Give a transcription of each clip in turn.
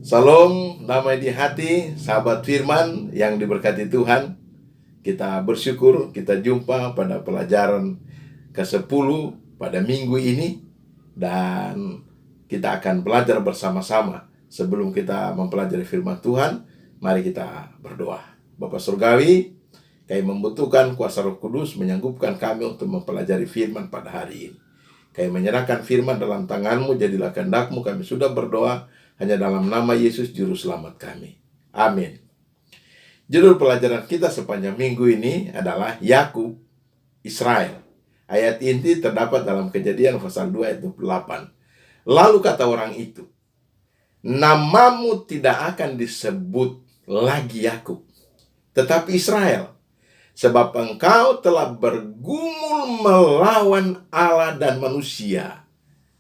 Salam damai di hati, sahabat firman yang diberkati Tuhan. Kita bersyukur kita jumpa pada pelajaran ke-10 pada minggu ini. Dan kita akan belajar bersama-sama. Sebelum kita mempelajari firman Tuhan, mari kita berdoa. Bapa Surgawi, kami membutuhkan kuasa Roh Kudus menyanggupkan kami untuk mempelajari firman pada hari ini. Kami menyerahkan firman dalam tangan-Mu, jadilah kehendak-Mu. Kami sudah berdoa hanya dalam nama Yesus Juru Selamat kami. Amin. Judul pelajaran kita sepanjang minggu ini adalah Yakub, Israel. Ayat inti terdapat dalam Kejadian pasal 2 ayat 28. Lalu kata orang itu, namamu tidak akan disebut lagi Yakub, tetapi Israel, sebab engkau telah bergumul melawan Allah dan manusia,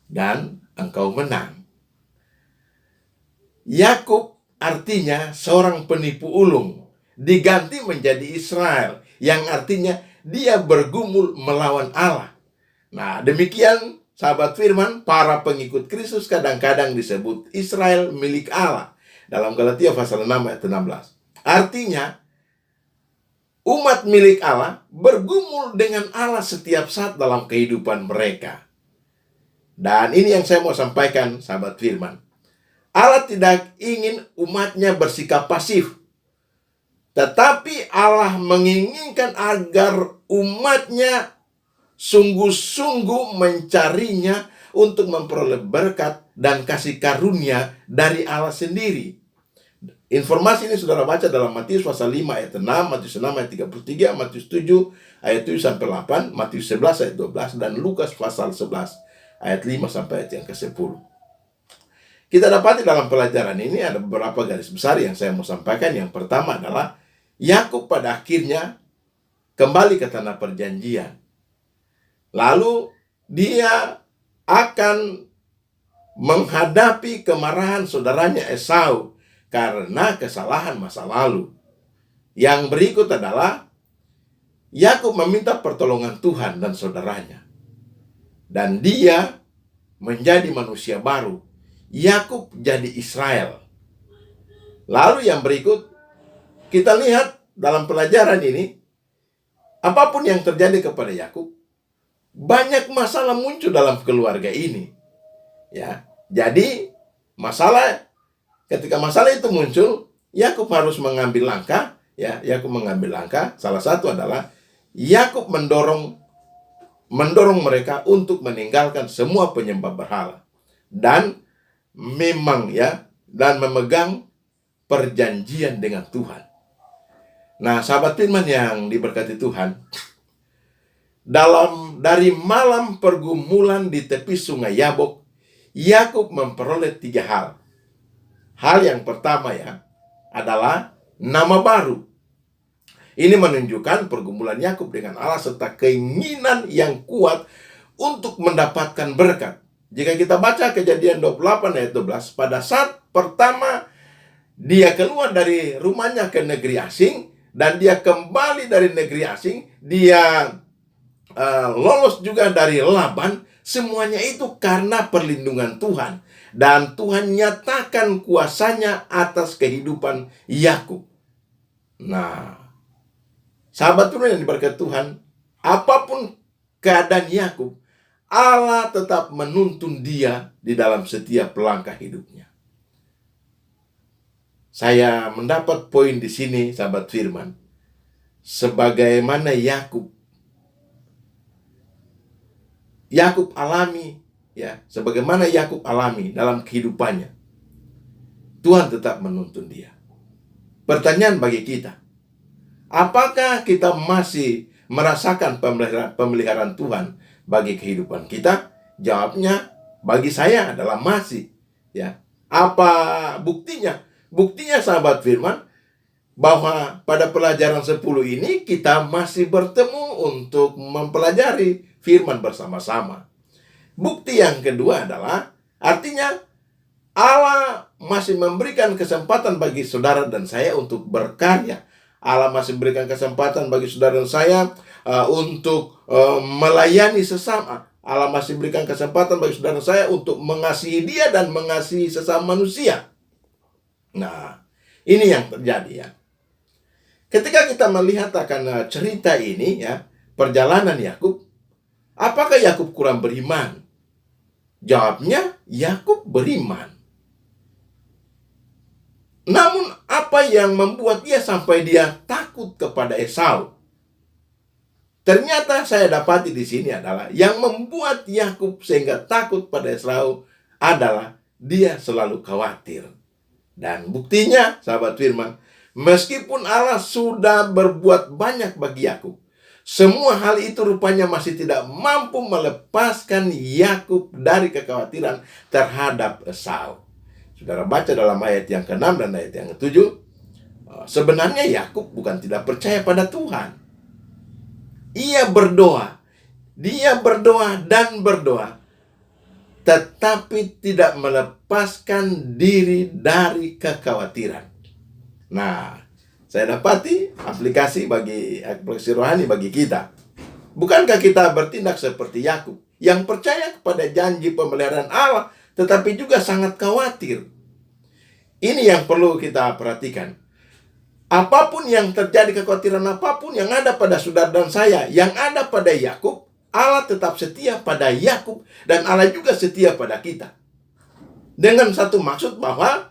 dan engkau menang. Yakub artinya seorang penipu ulung, diganti menjadi Israel, yang artinya dia bergumul melawan Allah. Nah, demikian sahabat firman, para pengikut Kristus kadang-kadang disebut Israel milik Allah. Dalam Galatia pasal 6 ayat 16. Artinya, umat milik Allah bergumul dengan Allah setiap saat dalam kehidupan mereka. Dan ini yang saya mau sampaikan, sahabat firman. Allah tidak ingin umatnya bersikap pasif, tetapi Allah menginginkan agar umatnya sungguh-sungguh mencarinya untuk memperoleh berkat dan kasih karunia dari Allah sendiri. Informasi ini saudara baca dalam Matius pasal 5 ayat 6, Matius 6 ayat 33, Matius 7 ayat 7 sampai 8, Matius 11 ayat 12, dan Lukas pasal 11 ayat 5 sampai ayat yang ke-10. Kita dapati dalam pelajaran ini ada beberapa garis besar yang saya mau sampaikan. Yang pertama adalah Yakub pada akhirnya kembali ke tanah perjanjian. Lalu dia akan menghadapi kemarahan saudaranya Esau karena kesalahan masa lalu. Yang berikut adalah Yakub meminta pertolongan Tuhan dan saudaranya, dan dia menjadi manusia baru. Yakub jadi Israel. Lalu yang berikut, kita lihat dalam pelajaran ini, apapun yang terjadi kepada Yakub, banyak masalah muncul dalam keluarga ini. Ya, jadi ketika masalah itu muncul, Yakub harus mengambil langkah. Ya, Yakub mengambil langkah. Salah satu adalah Yakub mendorong mereka untuk meninggalkan semua penyembah berhala dan memegang perjanjian dengan Tuhan. Nah, sahabat firman yang diberkati Tuhan, dari malam pergumulan di tepi sungai Yabok, Yakub memperoleh 3 hal. Hal yang pertama adalah nama baru. Ini menunjukkan pergumulan Yakub dengan Allah serta keinginan yang kuat untuk mendapatkan berkat. Jika kita baca Kejadian 28 ayat 12, pada saat pertama dia keluar dari rumahnya ke negeri asing, dan dia kembali dari negeri asing, dia lolos juga dari Laban, semuanya itu karena perlindungan Tuhan. Dan Tuhan nyatakan kuasanya atas kehidupan Yakub. Nah, sahabat Tuhan yang diberkati Tuhan, apapun keadaan Yakub, Allah tetap menuntun dia di dalam setiap langkah hidupnya. Saya mendapat poin di sini, sahabat firman. Sebagaimana Yakub alami, sebagaimana Yakub alami dalam kehidupannya, Tuhan tetap menuntun dia. Pertanyaan bagi kita, apakah kita masih merasakan pemeliharaan Tuhan bagi kehidupan kita? Jawabnya bagi saya adalah masih. Apa buktinya? Buktinya sahabat firman, bahwa pada pelajaran 10 ini kita masih bertemu untuk mempelajari firman bersama-sama. Bukti yang kedua adalah, artinya Allah masih memberikan kesempatan bagi saudara dan saya untuk berkarya. Allah masih memberikan kesempatan bagi saudara dan saya untuk melayani sesama. Allah masih berikan kesempatan bagi saudara saya untuk mengasihi dia dan mengasihi sesama manusia. Nah, ini yang terjadi ya. Ketika kita melihat akan cerita ini ya, perjalanan Yakub, apakah Yakub kurang beriman? Jawabnya, Yakub beriman. Namun apa yang membuat dia sampai dia takut kepada Esau? Ternyata saya dapati di sini adalah yang membuat Yakub sehingga takut pada Esau adalah dia selalu khawatir. Dan buktinya, sahabat firman, meskipun Allah sudah berbuat banyak bagi Yakub, semua hal itu rupanya masih tidak mampu melepaskan Yakub dari kekhawatiran terhadap Esau. Saudara baca dalam ayat yang ke-6 dan ayat yang ke-7, sebenarnya Yakub bukan tidak percaya pada Tuhan. Ia berdoa, dia berdoa dan berdoa, tetapi tidak melepaskan diri dari kekhawatiran. Nah, saya dapati aplikasi rohani bagi kita. Bukankah kita bertindak seperti Yakub yang percaya kepada janji pemeliharaan Allah, tetapi juga sangat khawatir? Ini yang perlu kita perhatikan. Apapun yang terjadi, kekhawatiran apapun yang ada pada saudara dan saya, yang ada pada Yakub, Allah tetap setia pada Yakub dan Allah juga setia pada kita. Dengan satu maksud bahwa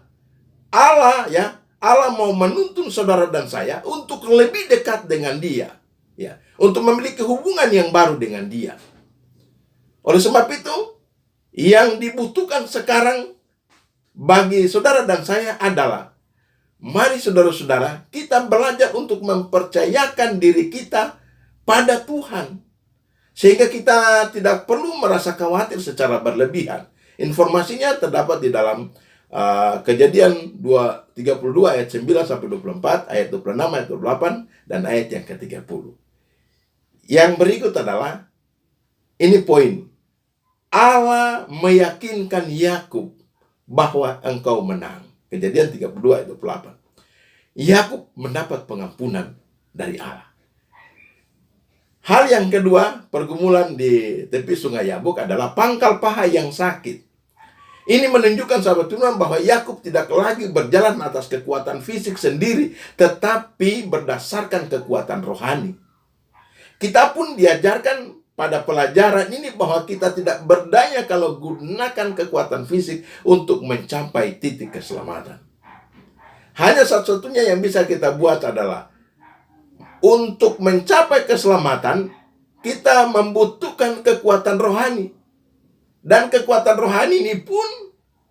Allah mau menuntun saudara dan saya untuk lebih dekat dengan Dia, ya, untuk memiliki hubungan yang baru dengan Dia. Oleh sebab itu, yang dibutuhkan sekarang bagi saudara dan saya adalah, mari saudara-saudara, kita belajar untuk mempercayakan diri kita pada Tuhan, sehingga kita tidak perlu merasa khawatir secara berlebihan. Informasinya terdapat di dalam Kejadian 32 ayat 9 sampai 24, ayat 26, ayat 28, dan ayat yang ke-30. Yang berikut adalah, ini poin. Allah meyakinkan Yakub bahwa engkau menang. Kejadian 32 ayat 28. Yakub mendapat pengampunan dari Allah. Hal yang kedua, pergumulan di tepi sungai Yabok adalah pangkal paha yang sakit. Ini menunjukkan, sahabat Tuhan, bahwa Yakub tidak lagi berjalan atas kekuatan fisik sendiri, tetapi berdasarkan kekuatan rohani. Kita pun diajarkan pada pelajaran ini bahwa kita tidak berdaya kalau gunakan kekuatan fisik untuk mencapai titik keselamatan. Hanya satu-satunya yang bisa kita buat adalah untuk mencapai keselamatan, kita membutuhkan kekuatan rohani. Dan kekuatan rohani ini pun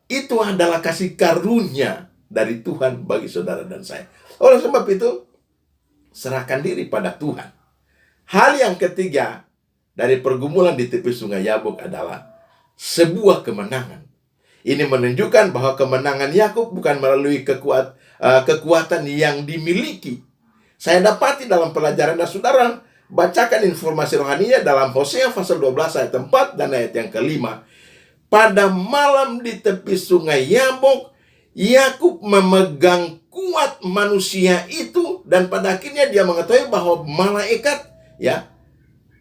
itu adalah kasih karunia dari Tuhan bagi saudara dan saya. Oleh sebab itu, serahkan diri pada Tuhan. Hal yang ketiga dari pergumulan di tepi sungai Yabok adalah sebuah kemenangan. Ini menunjukkan bahwa kemenangan Yakub bukan melalui kekuatan yang dimiliki. Saya dapati dalam pelajaran, dan saudara bacakan informasi rohaninya dalam Hosea pasal 12 ayat 4 dan ayat yang ke-5. Pada malam di tepi sungai Yabok, Yakub memegang kuat manusia itu, dan pada akhirnya dia mengetahui bahwa malaikat, ya,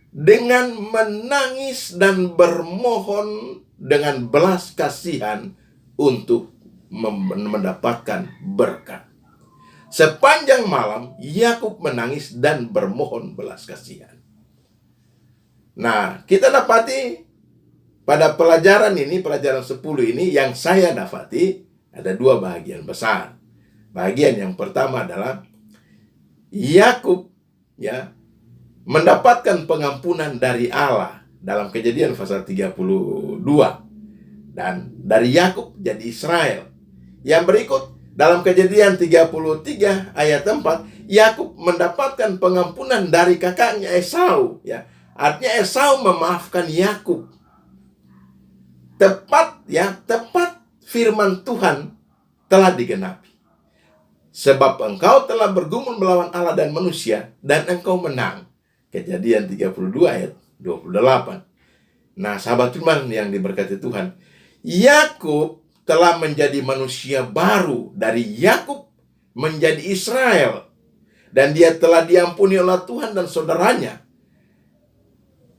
dengan menangis dan bermohon dengan belas kasihan untuk mendapatkan berkat. Sepanjang malam Yakub menangis dan bermohon belas kasihan. Nah, kita dapati pada pelajaran ini, pelajaran 10 ini, yang saya dapati ada dua bagian besar. Bagian yang pertama adalah Yakub, ya, mendapatkan pengampunan dari Allah dalam Kejadian pasal 32, dan dari Yakub jadi Israel. Yang berikut dalam Kejadian 33 ayat 4, Yakub mendapatkan pengampunan dari kakaknya Esau, ya. Artinya Esau memaafkan Yakub. Tepat firman Tuhan telah digenapi. Sebab engkau telah bergumul melawan Allah dan manusia, dan engkau menang. Kejadian 32 ayat 28. Nah, sahabat firman yang diberkati Tuhan, Yakub telah menjadi manusia baru. Dari Yakub menjadi Israel, dan dia telah diampuni oleh Tuhan dan saudaranya.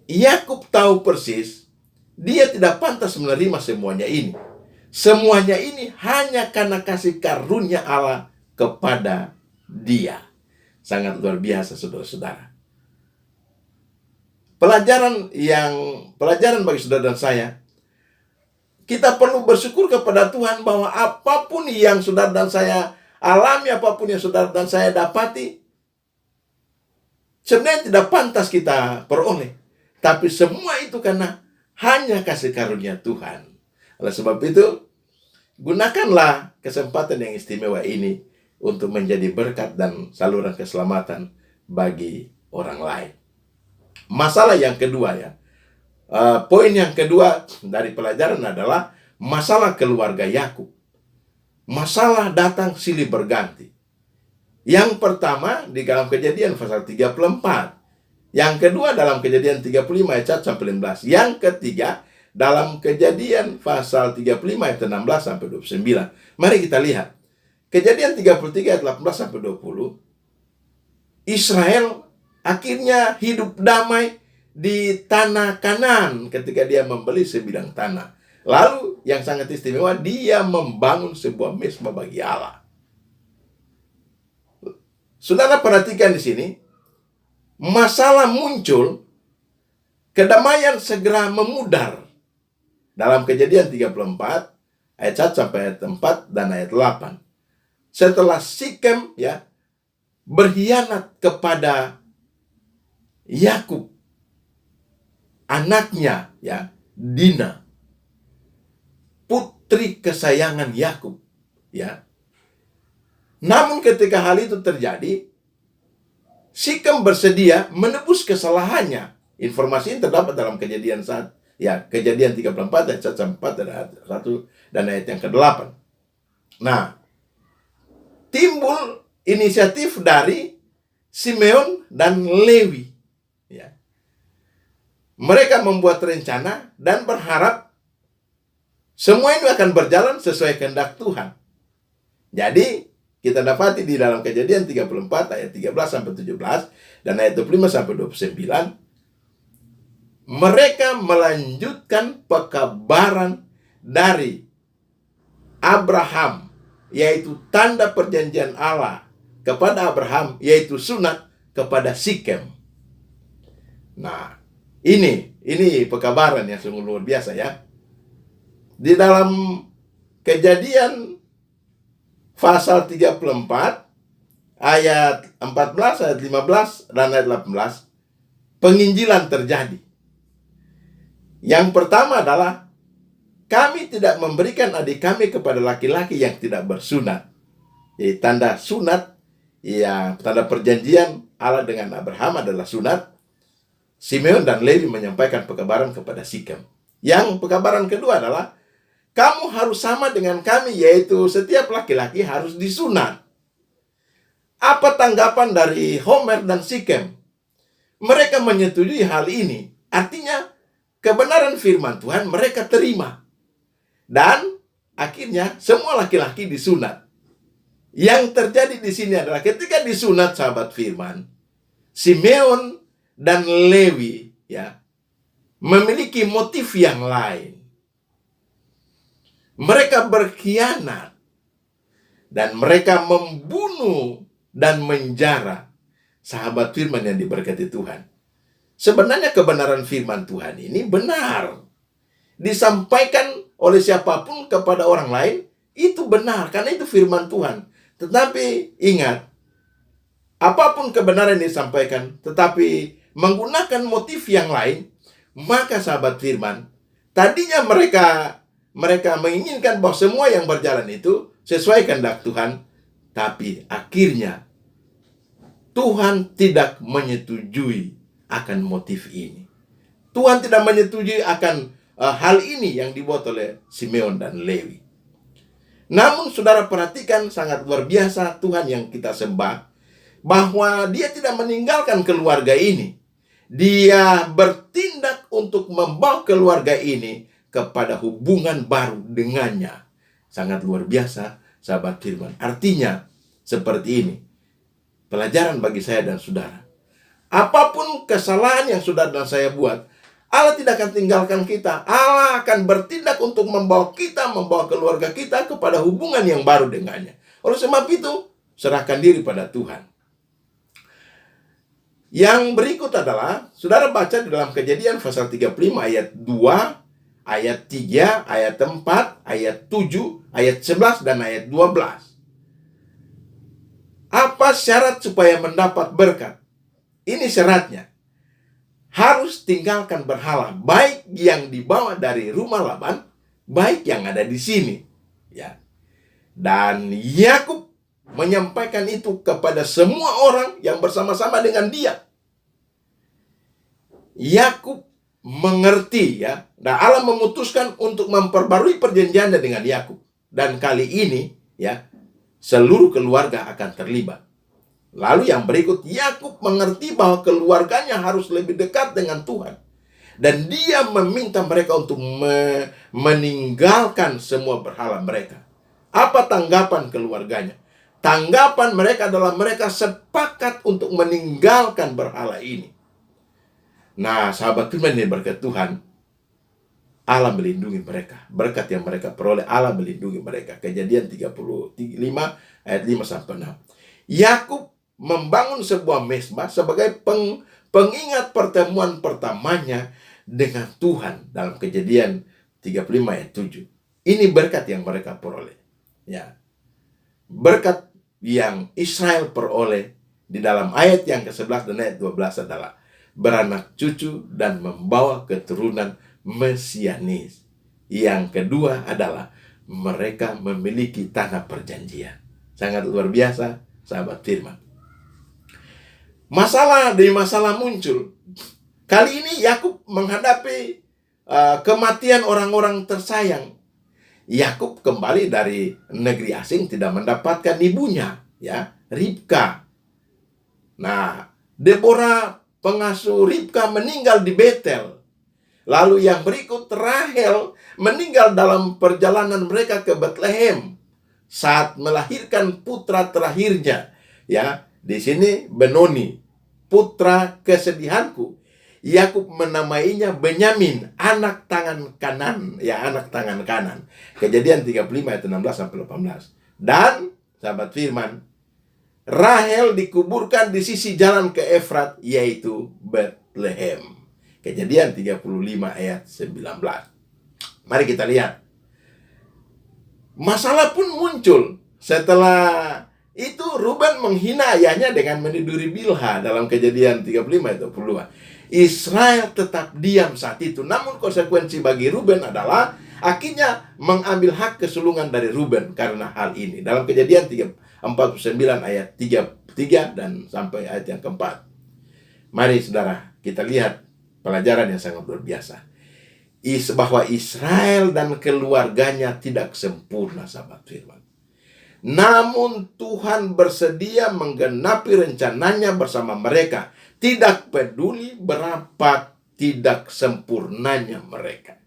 Yakub tahu persis dia tidak pantas menerima semuanya ini. Semuanya ini hanya karena kasih karunia Allah kepada dia. Sangat luar biasa, saudara-saudara. Pelajaran bagi saudara dan saya, kita perlu bersyukur kepada Tuhan bahwa apapun yang saudara dan saya alami, apapun yang saudara dan saya dapati, sebenarnya tidak pantas kita peroleh. Tapi semua itu karena hanya kasih karunia Tuhan. Oleh sebab itu, gunakanlah kesempatan yang istimewa ini untuk menjadi berkat dan saluran keselamatan bagi orang lain. Masalah yang kedua ya. Poin yang kedua dari pelajaran adalah masalah keluarga Yakub. Masalah datang silih berganti. Yang pertama di dalam Kejadian pasal 34. Yang kedua dalam Kejadian 35 ayat 1 sampai 15. Yang ketiga dalam Kejadian pasal 35 ayat 16 sampai 29. Mari kita lihat. Kejadian 33 ayat 18 sampai 20. Israel akhirnya hidup damai di tanah Kanaan ketika dia membeli sebidang tanah. Lalu yang sangat istimewa, dia membangun sebuah mezbah bagi Allah. Saudara perhatikan di sini, masalah muncul, kedamaian segera memudar. Dalam Kejadian 34 ayat 1 sampai ayat 4 dan ayat 8. Setelah Sikem ya berkhianat kepada Yakub, anaknya ya, Dina, putri kesayangan Yakub ya. Namun ketika hal itu terjadi, Sikem bersedia menebus kesalahannya. Informasi ini terdapat dalam Kejadian 34 ayat 1 sampai 4 dan ayat 1 dan ayat yang ke-8. Nah, timbul inisiatif dari Simeon dan Lewi. Ya. Mereka membuat rencana dan berharap semua ini akan berjalan sesuai kehendak Tuhan. Jadi, kita dapati di dalam Kejadian 34 ayat 13 sampai 17 dan ayat 25 sampai 29, mereka melanjutkan pekabaran dari Abraham, yaitu tanda perjanjian Allah kepada Abraham, yaitu sunat kepada Sikem. Nah, ini pekabaran yang sungguh luar biasa ya. Di dalam Kejadian pasal 34 ayat 14, ayat 15 dan ayat 18, penginjilan terjadi. Yang pertama adalah, kami tidak memberikan adik kami kepada laki-laki yang tidak bersunat. Jadi tanda sunat, ya, tanda perjanjian Allah dengan Abraham adalah sunat. Simeon dan Lewi menyampaikan pekabaran kepada Sikem. Yang pekabaran kedua adalah, kamu harus sama dengan kami, yaitu setiap laki-laki harus disunat. Apa tanggapan dari Homer dan Sikem? Mereka menyetujui hal ini. Artinya, kebenaran firman Tuhan mereka terima. Dan akhirnya semua laki-laki disunat. Yang terjadi di sini adalah ketika disunat sahabat firman, Simeon dan Lewi ya memiliki motif yang lain. Mereka berkhianat dan mereka membunuh dan menjara sahabat firman yang diberkati Tuhan. Sebenarnya kebenaran firman Tuhan ini benar. Disampaikan oleh siapapun kepada orang lain, itu benar, karena itu firman Tuhan. Tetapi ingat, apapun kebenaran yang disampaikan, tetapi menggunakan motif yang lain, maka sahabat firman, tadinya mereka menginginkan bahwa semua yang berjalan itu sesuai kehendak Tuhan, tapi akhirnya Tuhan tidak menyetujui akan motif ini. Tuhan tidak menyetujui akan hal ini yang dibuat oleh Simeon dan Lewi. Namun saudara perhatikan, sangat luar biasa Tuhan yang kita sembah, bahwa dia tidak meninggalkan keluarga ini. Dia bertindak untuk membawa keluarga ini kepada hubungan baru dengannya. Sangat luar biasa sahabat firman. Artinya seperti ini, pelajaran bagi saya dan saudara. Apapun kesalahan yang saudara dan saya buat, Allah tidak akan tinggalkan kita. Allah akan bertindak untuk membawa kita, membawa keluarga kita kepada hubungan yang baru dengannya. Oleh sebab itu, serahkan diri pada Tuhan. Yang berikut adalah, saudara baca di dalam Kejadian pasal 35 ayat 2, ayat 3, ayat 4, ayat 7, ayat 11, dan ayat 12. Apa syarat supaya mendapat berkat? Ini syaratnya. Harus tinggalkan berhala, baik yang dibawa dari rumah Laban, baik yang ada di sini. Ya. Dan Yakub menyampaikan itu kepada semua orang yang bersama-sama dengan dia. Yakub mengerti, ya. Dan Allah memutuskan untuk memperbarui perjanjiannya dengan Yakub. Dan kali ini, ya, seluruh keluarga akan terlibat. Lalu yang berikut, Yakub mengerti bahwa keluarganya harus lebih dekat dengan Tuhan. Dan dia meminta mereka untuk meninggalkan semua berhala mereka. Apa tanggapan keluarganya? Tanggapan mereka adalah mereka sepakat untuk meninggalkan berhala ini. Nah, sahabat firman ini berkat Tuhan, Allah melindungi mereka. Berkat yang mereka peroleh, Allah melindungi mereka. Kejadian 35 ayat 5-6. Yakub membangun sebuah mezbah sebagai pengingat pertemuan pertamanya dengan Tuhan dalam Kejadian 35 ayat 7. Ini berkat yang mereka peroleh. Ya. Berkat yang Israel peroleh di dalam ayat yang ke-11 dan ayat 12 adalah beranak cucu dan membawa keturunan mesianis. Yang kedua adalah mereka memiliki tanah perjanjian. Sangat luar biasa, sahabat firman. Masalah demi masalah muncul. Kali ini Yakub menghadapi kematian orang-orang tersayang. Yakub kembali dari negeri asing, tidak mendapatkan ibunya, ya, Ribka. Nah, Deborah pengasuh Ribka meninggal di Betel. Lalu yang berikut, Rahel meninggal dalam perjalanan mereka ke Bethlehem saat melahirkan putra terakhirnya. Ya, di sini Benoni, putra kesedihanku. Yakub menamainya Benyamin, anak tangan kanan, ya, anak tangan kanan. Kejadian 35 ayat 16-18. Dan sahabat firman, Rahel dikuburkan di sisi jalan ke Efrat, yaitu Bethlehem. Kejadian 35 ayat 19. Mari kita lihat. Masalah pun muncul. Setelah itu Ruben menghina ayahnya dengan meniduri Bilha dalam Kejadian 35 ayat 22. Israel tetap diam saat itu. Namun konsekuensi bagi Ruben adalah akhirnya mengambil hak kesulungan dari Ruben karena hal ini. Dalam Kejadian 49 ayat 3 dan sampai ayat yang keempat. Mari saudara, kita lihat pelajaran yang sangat luar biasa. Bahwa Israel dan keluarganya tidak sempurna, sahabat firman. Namun Tuhan bersedia menggenapi rencananya bersama mereka. Tidak peduli berapa tidak sempurnanya mereka.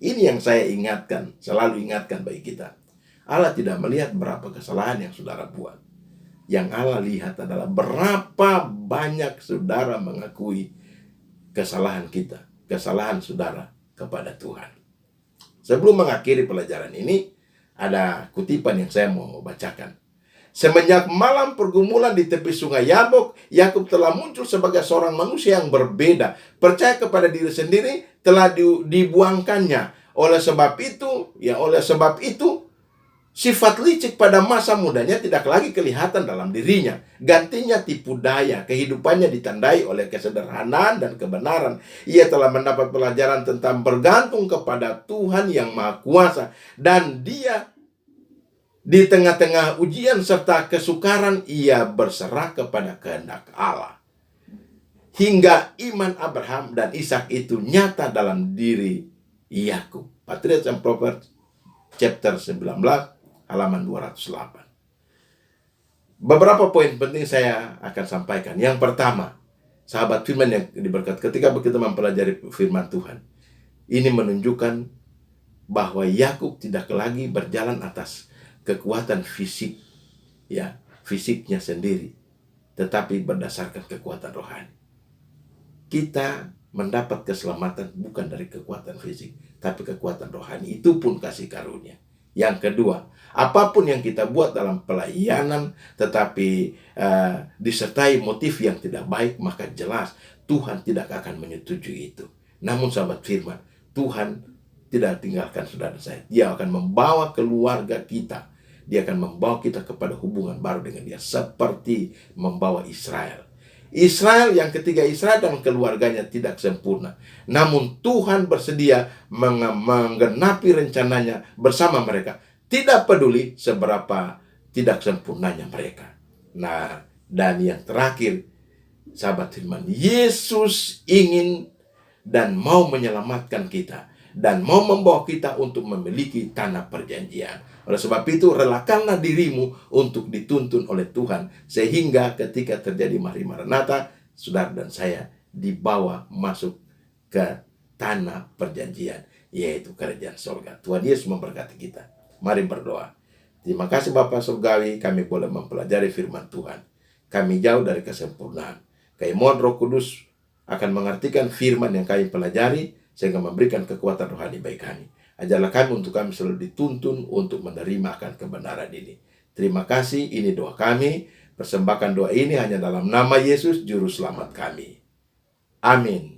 Ini yang saya ingatkan, selalu ingatkan bagi kita. Allah tidak melihat berapa kesalahan yang saudara buat. Yang Allah lihat adalah berapa banyak saudara mengakui kesalahan kita, kesalahan saudara kepada Tuhan. Sebelum mengakhiri pelajaran ini, ada kutipan yang saya mau bacakan. Semenjak malam pergumulan di tepi sungai Yabok, Yakub telah muncul sebagai seorang manusia yang berbeda. Percaya kepada diri sendiri telah dibuangkannya. Oleh sebab itu, sifat licik pada masa mudanya tidak lagi kelihatan dalam dirinya. Gantinya tipu daya. Kehidupannya ditandai oleh kesederhanaan dan kebenaran. Ia telah mendapat pelajaran tentang bergantung kepada Tuhan yang Maha Kuasa. Dan dia di tengah-tengah ujian serta kesukaran, ia berserah kepada kehendak Allah. Hingga iman Abraham dan Ishak itu nyata dalam diri Yakub. Patriarchs and Proverbs chapter 19 halaman 208. Beberapa poin penting saya akan sampaikan. Yang pertama, sahabat firman yang diberkati, ketika kita mempelajari firman Tuhan, ini menunjukkan bahwa Yakub tidak lagi berjalan atas kekuatan fisik, ya, fisiknya sendiri, tetapi berdasarkan kekuatan rohani. Kita mendapat keselamatan bukan dari kekuatan fisik, tapi kekuatan rohani. Itu pun kasih karunia. Yang kedua, apapun yang kita buat dalam pelayanan tetapi disertai motif yang tidak baik, maka jelas Tuhan tidak akan menyetujui itu. Namun sahabat firman, Tuhan tidak tinggalkan saudara saya. Dia akan membawa keluarga kita. Dia akan membawa kita kepada hubungan baru dengan dia. Seperti membawa Israel. Israel yang ketiga, Israel dan keluarganya tidak sempurna. Namun Tuhan bersedia menggenapi rencananya bersama mereka. Tidak peduli seberapa tidak sempurnanya mereka. Nah, dan yang terakhir, sahabat firman, Yesus ingin dan mau menyelamatkan kita. Dan mau membawa kita untuk memiliki tanah perjanjian. Oleh sebab itu, relakanlah dirimu untuk dituntun oleh Tuhan. Sehingga ketika terjadi mari Maranatha, saudara dan saya dibawa masuk ke tanah perjanjian, yaitu kerajaan surga. Tuhan Yesus memberkati kita. Mari berdoa. Terima kasih Bapa Surgawi, kami boleh mempelajari firman Tuhan. Kami jauh dari kesempurnaan. Kami mohon Roh Kudus akan mengartikan firman yang kami pelajari, sehingga memberikan kekuatan rohani bagi kami. Ajarlah kami untuk kami selalu dituntun untuk menerima akan kebenaran ini. Terima kasih, ini doa kami. Persembahkan doa ini hanya dalam nama Yesus, Juru Selamat kami. Amin.